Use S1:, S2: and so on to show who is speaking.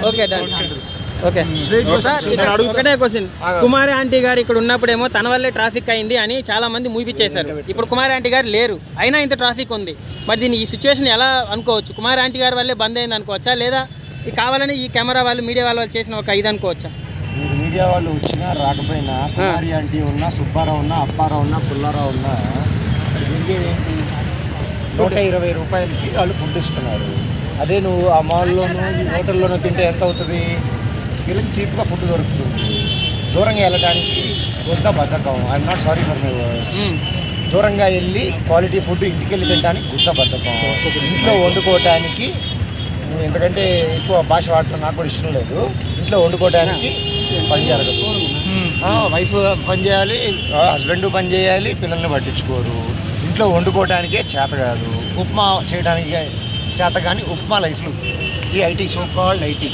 S1: Okay done. Okay sir, ఒకటే question. కుమారి aunty గారు ఇక్కడ ఉన్నప్పుడేమో తన వల్లే ట్రాఫిక్ అయింది అని చాలా మంది మూపిచ్చేశారు. ఇప్పుడు కుమారి ఆంటీ గారు లేరు, అయినా ఇంత ట్రాఫిక్ ఉంది. మరి దీన్ని ఈ సిచ్యువేషన్ ఎలా అనుకోవచ్చు? కుమారి ఆంటీ గారి వల్లే బంద్ అయింది అనుకోవచ్చా, లేదా కావాలని ఈ కెమెరా వాళ్ళు మీడియా వాళ్ళు చేసిన ఒక ఇది అనుకోవచ్చా?
S2: మీరు మీడియా వాళ్ళు వచ్చినా రాకపోయినా కుమారి ఆంటీ ఉన్నా, సుబ్బారావు ఉన్నా, అప్పారావు ఉన్నా, పుల్లారావు ఉన్నా ఏంటి 120 రూపాయలకి వాళ్ళు ఫుడ్ ఇస్తున్నారు. అదే నువ్వు ఆ మాల్లోనూ హోటల్లోనూ తింటే ఎంత అవుతుంది? వీళ్ళకి చీప్గా ఫుడ్ దొరుకుతుంది. దూరంగా వెళ్ళడానికి కొంత బద్ధకం. I'm not sorry for my words. దూరంగా వెళ్ళి క్వాలిటీ ఫుడ్ ఇంటికి వెళ్ళి తినడానికి గుత్త బద్ధకం. ఇంట్లో వండుకోవటానికి నువ్వు ఎందుకంటే ఎక్కువ భాష వాడటం నాకు కూడా ఇష్టం లేదు. ఇంట్లో వండుకోవడానికి పని జరగదు. వైఫ్ పని చేయాలి, హస్బెండ్ పని చేయాలి, పిల్లల్ని పట్టించుకోరు. ఇంట్లో వండుకోవడానికే చేత కాదు, ఉప్మా చేయడానికి చేత కానీ ఉప్మా లైఫ్లు ఈ ఐటీ సో కాల్డ్ ఐటీ